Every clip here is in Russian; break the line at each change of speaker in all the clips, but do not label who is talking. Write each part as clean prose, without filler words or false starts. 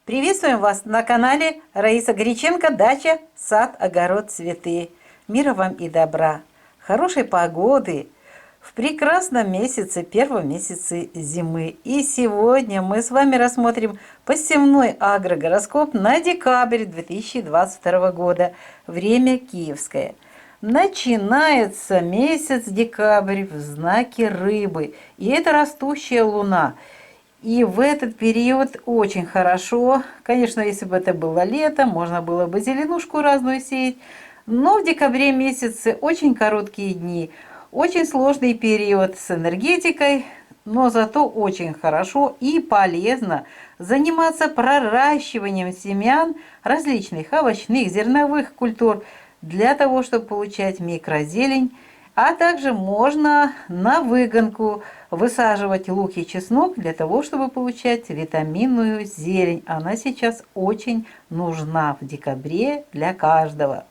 Приветствуем вас на канале Раиса Греченко, дача, сад, огород, цветы. Мира вам и добра, хорошей погоды в прекрасном месяце, первом месяце зимы. И сегодня мы с вами рассмотрим посевной агрогороскоп на декабрь 2022 года, время киевское. Начинается месяц декабрь в знаке рыбы, и это растущая луна. И в этот период очень хорошо, конечно, если бы это было лето, можно было бы зеленушку разную сеять, но в декабре месяце очень короткие дни, очень сложный период с энергетикой, но зато очень хорошо и полезно заниматься проращиванием семян различных овощных, зерновых культур для того, чтобы получать микрозелень. А также можно на выгонку высаживать лук и чеснок для того, чтобы получать витаминную зелень. Она сейчас очень нужна в декабре для каждого.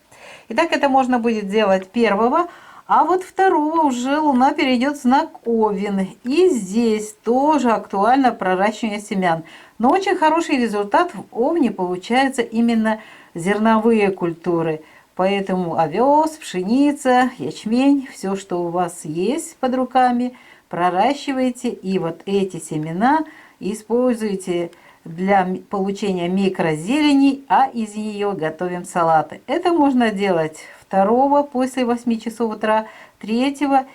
Итак, это можно будет делать 1-го, а вот 2-го уже луна перейдет в знак Овен. И здесь тоже актуально проращивание семян. Но очень хороший результат в Овне получается именно зерновые культуры. Поэтому овес, пшеница, ячмень, все, что у вас есть под руками, проращивайте. И вот эти семена используйте для получения микрозелени, а из нее готовим салаты. Это можно делать 2-го после 8 часов утра, 3-го.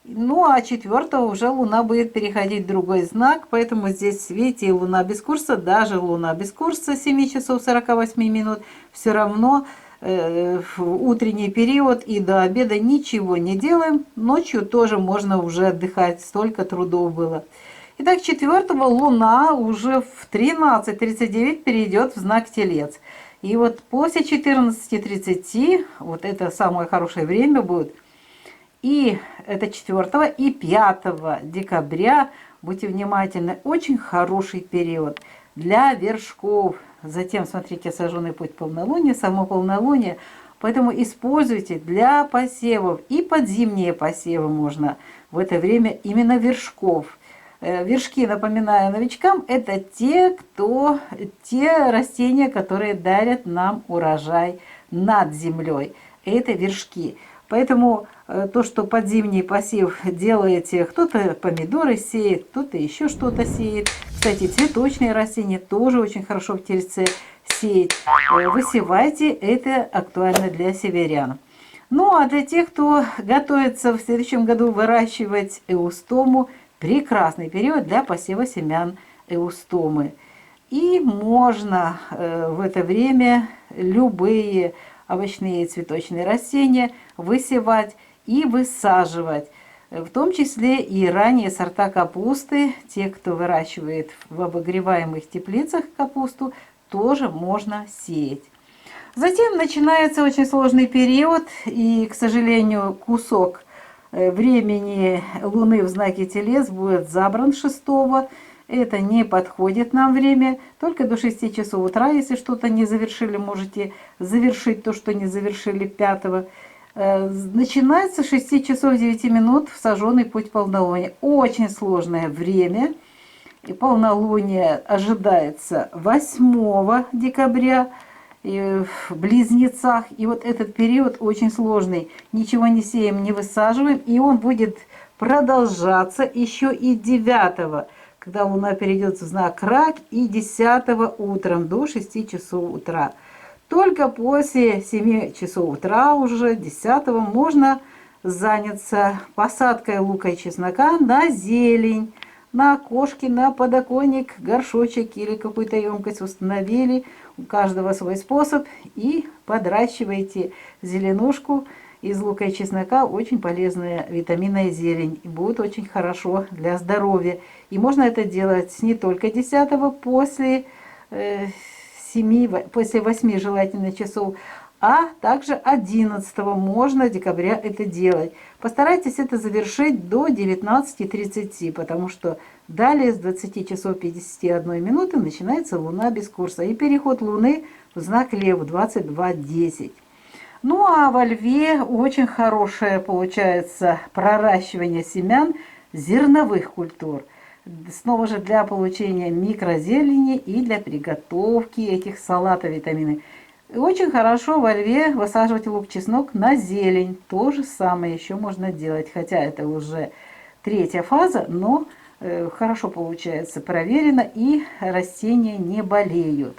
Ну а 4-го уже луна будет переходить в другой знак. Поэтому здесь, видите, луна без курса, даже луна без курса 7 часов 48 минут, все равно в утренний период и до обеда ничего не делаем. Ночью тоже можно уже отдыхать, столько трудов было. Итак, 4-го луна уже в 13:39 перейдет в знак Телец. И вот после 14:30, вот это самое хорошее время будет. И это 4-го и 5 декабря, будьте внимательны, очень хороший период для вершков. Затем, смотрите, сожженный путь полнолуния, само полнолуние. Поэтому используйте для посевов и под зимние посевы можно в это время именно вершков. Вершки, напоминаю новичкам, это те растения, которые дарят нам урожай над землей. Это вершки. Поэтому то, что под зимний посев делаете, кто-то помидоры сеет, кто-то еще что-то сеет. Кстати, цветочные растения тоже очень хорошо в Тельце сеять. Высевайте, это актуально для северян. Ну а для тех, кто готовится в следующем году выращивать эустому, прекрасный период для посева семян эустомы. И можно в это время любые овощные и цветочные растения высевать и высаживать. В том числе и ранние сорта капусты, те, кто выращивает в обогреваемых теплицах капусту, тоже можно сеять. Затем начинается очень сложный период, и, к сожалению, кусок времени Луны в знаке Телец будет забран 6-го. Это не подходит нам время, только до 6 часов утра, если что-то не завершили, можете завершить то, что не завершили 5-го. Начинается с 6 часов 9 минут в сожженный путь полнолуния. Очень сложное время. И полнолуние ожидается 8 декабря в Близнецах. И вот этот период очень сложный. Ничего не сеем, не высаживаем. И он будет продолжаться еще и 9-го, когда Луна перейдет в знак Рак, и 10-го утром до 6 часов утра. Только после 7 часов утра, уже 10-го, можно заняться посадкой лука и чеснока на зелень, на окошки, на подоконник, горшочек или какую-то емкость установили. У каждого свой способ. И подращивайте зеленушку из лука и чеснока. Очень полезная витаминная зелень. И будет очень хорошо для здоровья. И можно это делать не только 10-го, после 8 желательно часов, а также 11 можно декабря это делать. Постарайтесь это завершить до 19:30, потому что далее с 20 часов 51 минуты начинается Луна без курса. И переход Луны в знак Лев 22:10. Ну а во Льве очень хорошее получается проращивание семян зерновых культур. снова же для получения микрозелени и для приготовки этих салатов витамины. И очень хорошо во льве высаживать лук-чеснок на зелень. То же самое еще можно делать, хотя это уже третья фаза, но хорошо получается, проверено, и растения не болеют.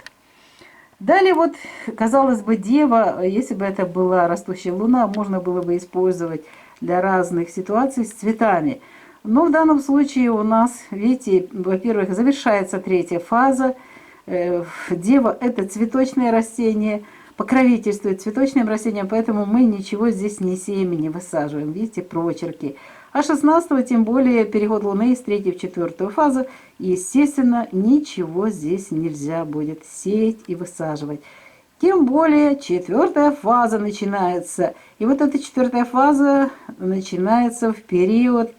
Далее вот, казалось бы, дева, если бы это была растущая луна, можно было бы использовать для разных ситуаций с цветами. Но в данном случае у нас, видите, во-первых, завершается третья фаза. Дева – это цветочное растение, покровительствует цветочным растениям, поэтому мы ничего здесь не сеем и не высаживаем. Видите, прочерки. А 16-го, тем более, переход Луны из 3 в 4 фазу. Естественно, ничего здесь нельзя будет сеять и высаживать. Тем более 4-я фаза начинается. И вот эта 4-я фаза начинается в период,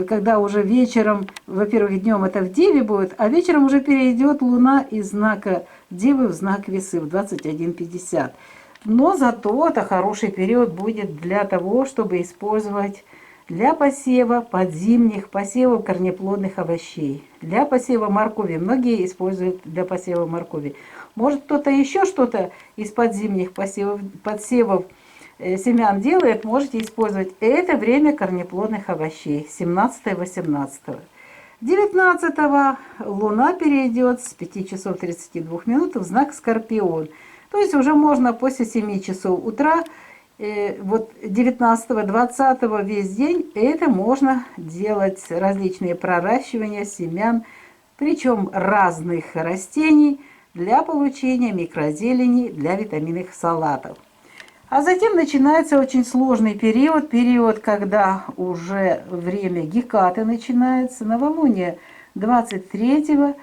когда уже вечером, во-первых, днем это в Деве будет, а вечером уже перейдет Луна из знака Девы в знак Весы в 21:50. Но зато это хороший период будет для того, чтобы использовать для посева подзимних посевов корнеплодных овощей. Для посева моркови. Многие используют для посева моркови. Может, кто-то еще что-то из подзимних подсевов семян делает, можете использовать. Это время корнеплодных овощей, 17-18. 19-го Луна перейдет с 5 часов 32 минут в знак Скорпион. То есть уже можно после 7 часов утра, вот 19-го, 20-го весь день, это можно делать различные проращивания семян, причем разных растений, для получения микрозелени, для витаминных салатов. А затем начинается очень сложный период, когда уже время Гекаты начинается, новолуние 23-го,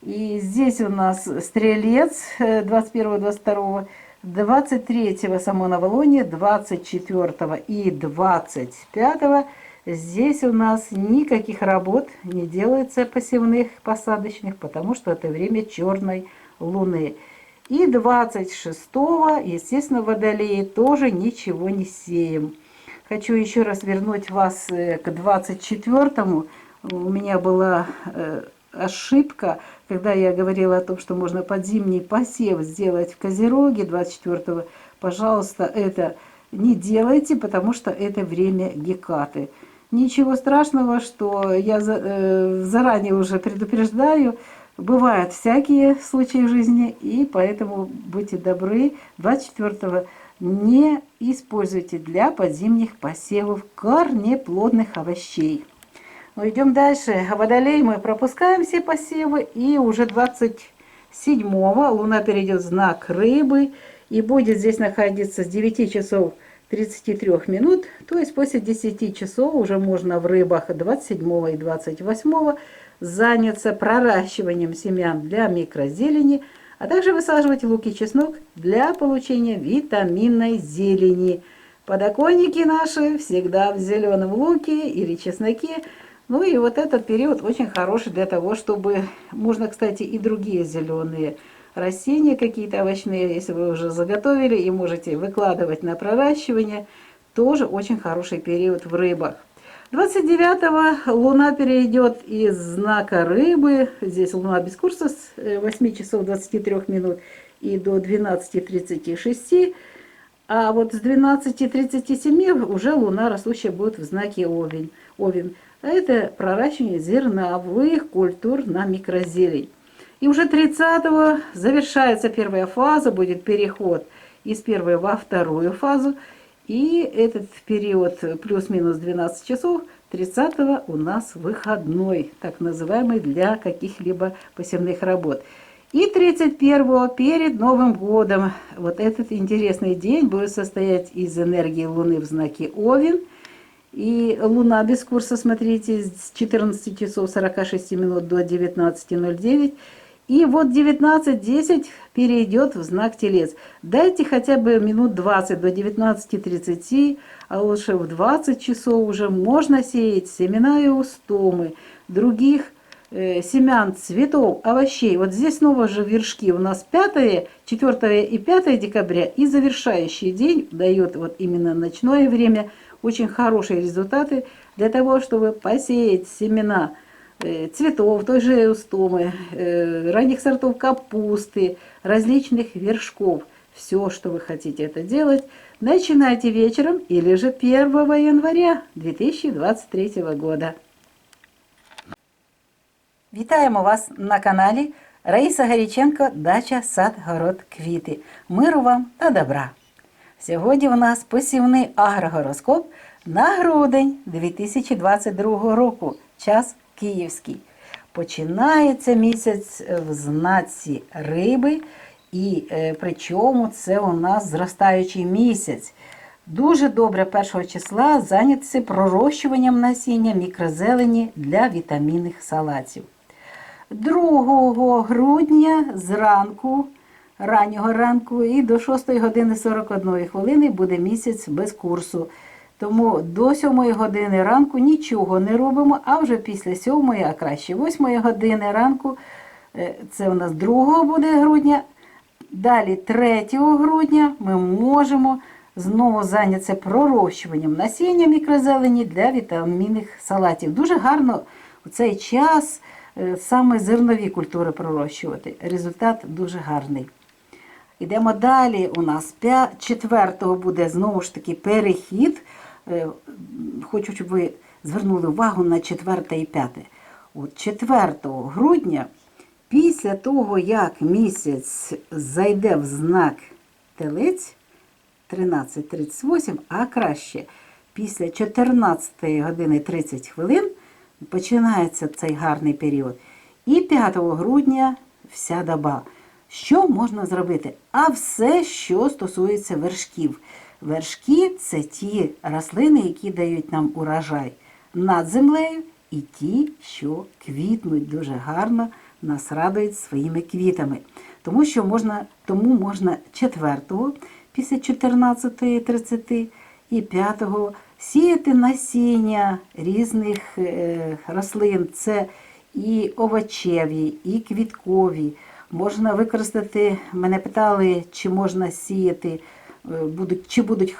и здесь у нас Стрелец 21-22, 23-го само новолуние, 24-го и 25-го. Здесь у нас никаких работ не делается посевных, посадочных, потому что это время черной Луны. И 26-го, естественно, в Водолее тоже ничего не сеем. Хочу еще раз вернуть вас к 24-му. У меня была ошибка, когда я говорила о том, что можно подзимний посев сделать в Козероге 24-го. Пожалуйста, это не делайте, потому что это время Гекаты. Ничего страшного, что я заранее уже предупреждаю. Бывают всякие случаи в жизни, и поэтому будьте добры, 24-го не используйте для подзимних посевов корнеплодных овощей. Но идем дальше. Водолей мы пропускаем все посевы, и уже 27-го Луна перейдет в знак Рыбы и будет здесь находиться с 9 часов 33 минут, то есть после 10 часов уже можно в Рыбах 27-го и 28-го заняться проращиванием семян для микрозелени, а также высаживать лук и чеснок для получения витаминной зелени. Подоконники наши всегда в зеленом луке или чесноке. Ну и вот этот период очень хороший для того, чтобы... Можно, кстати, и другие зеленые растения какие-то овощные, если вы уже заготовили и можете выкладывать на проращивание. Тоже очень хороший период в Рыбах. 29-го Луна перейдет из знака Рыбы, здесь Луна без курса с 8 часов 23 минут и до 12:36, а вот с 12:37 уже Луна растущая будет в знаке Овен. А это проращивание зерновых культур на микрозелень. И уже 30-го завершается первая фаза, будет переход из первой во вторую фазу. И этот период плюс-минус 12 часов 30-го у нас выходной, так называемый, для каких-либо посевных работ. И 31-го перед Новым годом вот этот интересный день будет состоять из энергии Луны в знаке Овен. И Луна без курса, смотрите, с 14 часов 46 минут до 19:09. И вот 19:10 перейдет в знак Телец. Дайте хотя бы минут 20 до 19:30, а лучше в 20 часов уже можно сеять семена и устомы других семян, цветов, овощей. Вот здесь снова же вершки. У нас 5, 4 и 5 декабря и завершающий день дает вот именно ночное время очень хорошие результаты для того, чтобы посеять семена цветов, той же эустомы, ранних сортов капусты, различных вершков. Все, что вы хотите это делать, начинайте вечером или же 1 января 2023 года. Вітаємо вас на каналі Раїса Гаріченко «Дача, сад, город, квіти». Миру вам та добра! Сьогодні у нас посівний агрогороскоп на грудень 2022 року, час київський. Починається місяць в знаці риби, і причому це у нас зростаючий місяць. Дуже добре 1 числа зайнятися пророщуванням насіння мікрозелені для вітамінних салатів. 2 грудня зранку, раннього ранку і до 6 години 41 хвилини буде місяць без курсу. Тому до 7 години ранку нічого не робимо, а вже після 7, а краще 8 години ранку, це у нас 2 буде грудня, далі 3 грудня ми можемо знову зайнятися пророщуванням насіння мікрозелені для вітамінних салатів. Дуже гарно у цей час саме зернові культури пророщувати. Результат дуже гарний. Йдемо далі. У нас 4-го буде знову ж таки перехід. Хочу, щоб ви звернули увагу на 4 і 5. От 4 грудня, після того, як місяць зайде в знак Телець, 13:38, а краще після 14 години 30 хвилин починається цей гарний період. І 5 грудня вся доба. Що можна зробити? А все, що стосується вершків. Вершки – це ті рослини, які дають нам урожай над землею, і ті, що квітнуть дуже гарно, нас радують своїми квітами. Тому можна 4-го, після 14:30 і 5-го сіяти насіння різних рослин. Це і овочеві, і квіткові. Можна використати, мене питали, чи можна сіяти, чи будуть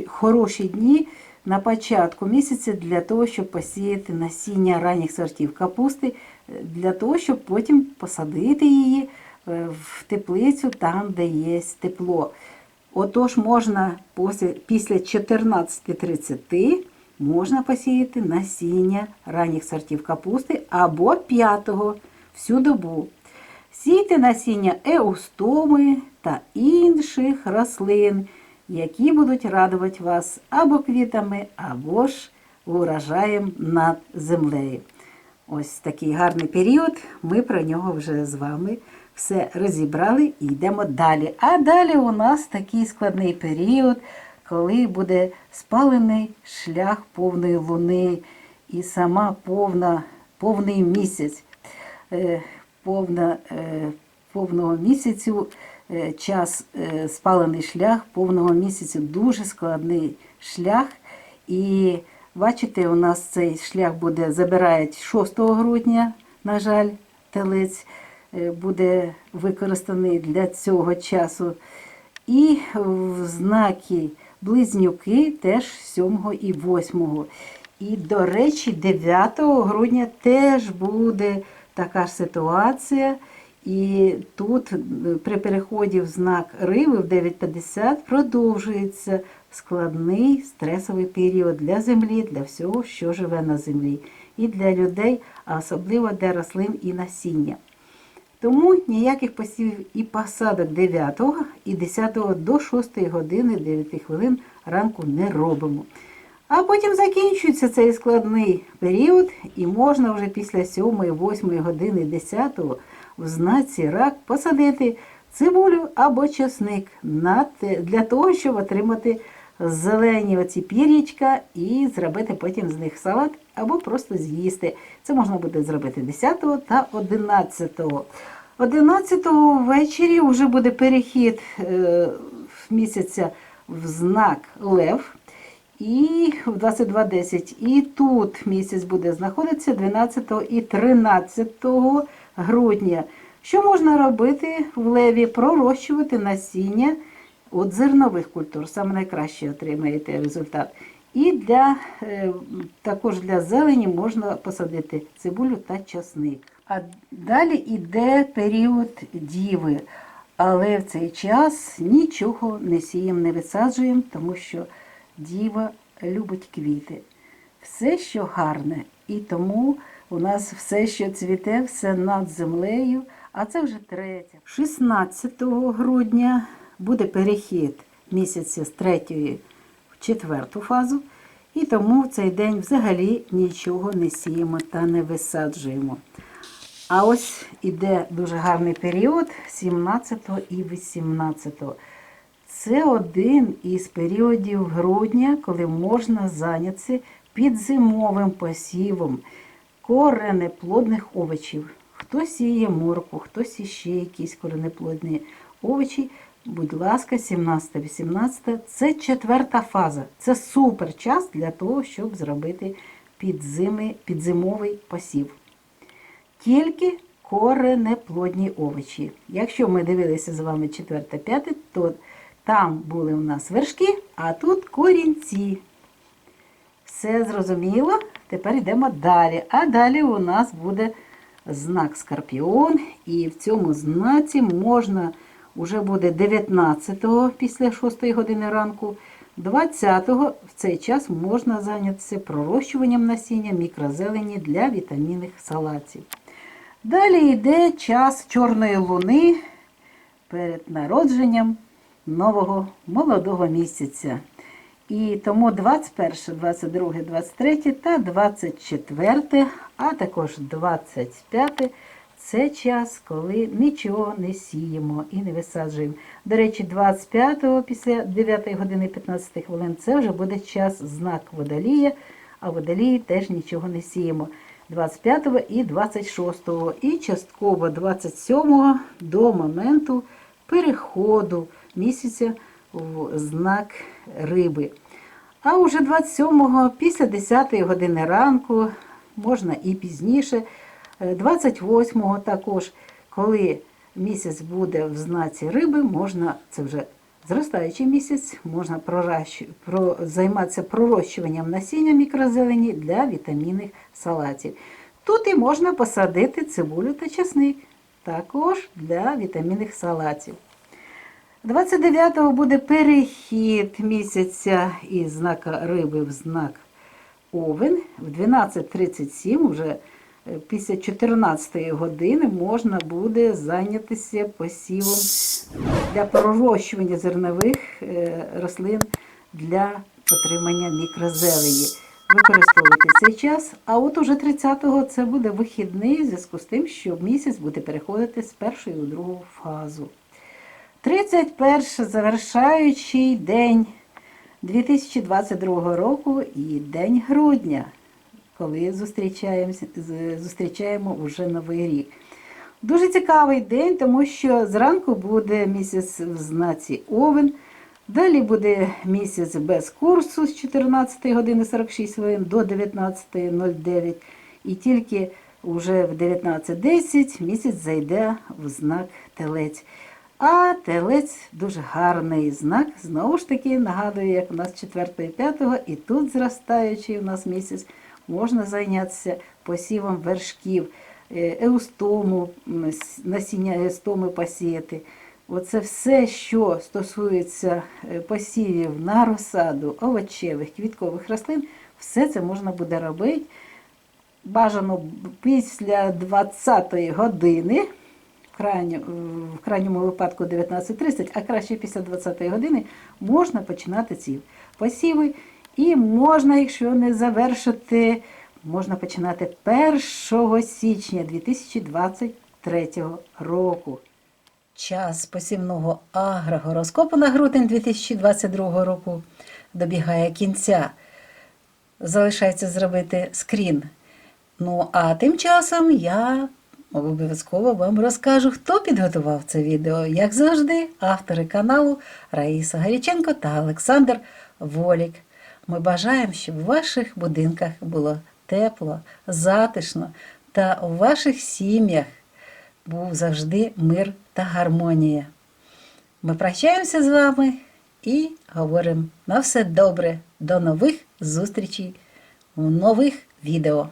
хороші дні на початку місяця для того, щоб посіяти насіння ранніх сортів капусти, для того, щоб потім посадити її в теплицю там, де є тепло. Отож, можна після 14:30 можна посіяти насіння ранніх сортів капусти або 5-го всю добу. Сійте насіння еустоми та інших рослин, які будуть радувати вас або квітами, або ж урожаєм над землею. Ось такий гарний період, ми про нього вже з вами все розібрали і йдемо далі. А далі у нас такий складний період, коли буде спалений шлях повної луни і сама повний місяць. Повного місяцю, час спалений шлях повного місяцю, дуже складний шлях. І бачите, у нас цей шлях забирають 6 грудня, на жаль, телець буде використаний для цього часу. І в знаки близнюки теж 7 і 8. І, до речі, 9 грудня теж буде така ж ситуація. І тут при переході в знак риби в 9:50 продовжується складний стресовий період для землі, для всього, що живе на землі. І для людей, а особливо для рослин і насіння. Тому ніяких посівів і посадок 9 і 10 до 6 години 9 хвилин ранку не робимо. А потім закінчується цей складний період і можна вже після 7, 8 години 10 в знаці рак посадити цибулю або чесник для того, щоб отримати зелені оці пір'ячка і зробити потім з них салат або просто з'їсти. Це можна буде зробити 10 та 11. 11 ввечері вже буде перехід місяця в знак Лев. І в 22:10. І тут місяць буде знаходитися 12 і 13 грудня. Що можна робити в Леві? Пророщувати насіння от зернових культур. Саме найкраще отримаєте результат. І також для зелені можна посадити цибулю та часник. А далі йде період діви. Але в цей час нічого не сіємо, не висаджуємо, тому що діва любить квіти. Все, що гарне. І тому у нас все, що цвіте, все над землею. А це вже третє. 16 грудня буде перехід місяця з 3-ї в 4-ту фазу. І тому в цей день взагалі нічого не сіємо та не висаджуємо. А ось іде дуже гарний період 17 і 18. Це один із періодів грудня, коли можна зайнятися підзимовим посівом коренеплодних овочів. Хто сіє моркву, хтось іще якісь коренеплодні овочі. Будь ласка, 17-18 – це 4-та фаза. Це супер час для того, щоб зробити підзимовий посів. Тільки коренеплодні овочі. Якщо ми дивилися з вами 4-5, то там були у нас вершки, а тут корінці. Все зрозуміло? Тепер йдемо далі. А далі у нас буде знак Скорпіон. І в цьому знаці можна, вже буде 19-го після 6 години ранку, 20-го в цей час можна зайнятися пророщуванням насіння мікрозелені для вітамінних салатів. Далі йде час чорної луни перед народженням нового молодого місяця. І тому 21, 22, 23 та 24, а також 25 – це час, коли нічого не сіємо і не висаджуємо. До речі, 25-го після 9 години 15 хвилин це вже буде час знак Водолія, а Водолії теж нічого не сіємо. 25-го і 26-го, і частково 27-го до моменту переходу місяця в знак Риби. А уже 27-го після 10-ї години ранку, можна і пізніше, 28-го також, коли місяць буде в знаці Риби, можна, це вже зростаючий місяць, можна займатися пророщуванням насіння мікрозелені для вітамінних салатів. Тут і можна посадити цибулю та часник, також для вітамінних салатів. 29-го буде перехід місяця із знака Риби в знак Овен. В 12:37, вже після 14-ї години, можна буде зайнятися посівом для пророщування зернових рослин для отримання мікрозелені. Використовувати цей час. А от уже 30-го це буде вихідний, в зв'язку з тим, що місяць буде переходити з 1-ї у 2-у фазу. 31-й завершаючий день 2022 року і день грудня, коли зустрічаємо вже Новий рік. Дуже цікавий день, тому що зранку буде місяць в знаці Овен, далі буде місяць без курсу з 14 години 46 хвилин до 19:09, і тільки вже в 19:10 місяць зайде в знак Телець. А Телець дуже гарний знак, знову ж таки, нагадую, як у нас 4 і 5, і тут зростаючий у нас місяць, можна зайнятися посівом вершків, еустому, насіння еустоми посіяти. Оце все, що стосується посівів на розсаду овочевих, квіткових рослин, все це можна буде робити. Бажано після 20-ї години, в крайньому випадку 19:30, а краще після 20-ї години, можна починати ці посіви. І можна, якщо не завершити, можна починати 1 січня 2023 року. Час посівного агрогороскопу на грудень 2022 року добігає кінця. Залишається зробити скрін. Ну, а тим часом я обов'язково вам розкажу, хто підготував це відео. Як завжди, автори каналу Раїса Гаріченко та Олександр Волік. Ми бажаємо, щоб у ваших будинках було тепло, затишно та у ваших сім'ях був завжди мир та гармонія. Ми прощаємося з вами і говоримо на все добре. До нових зустрічей у нових відео.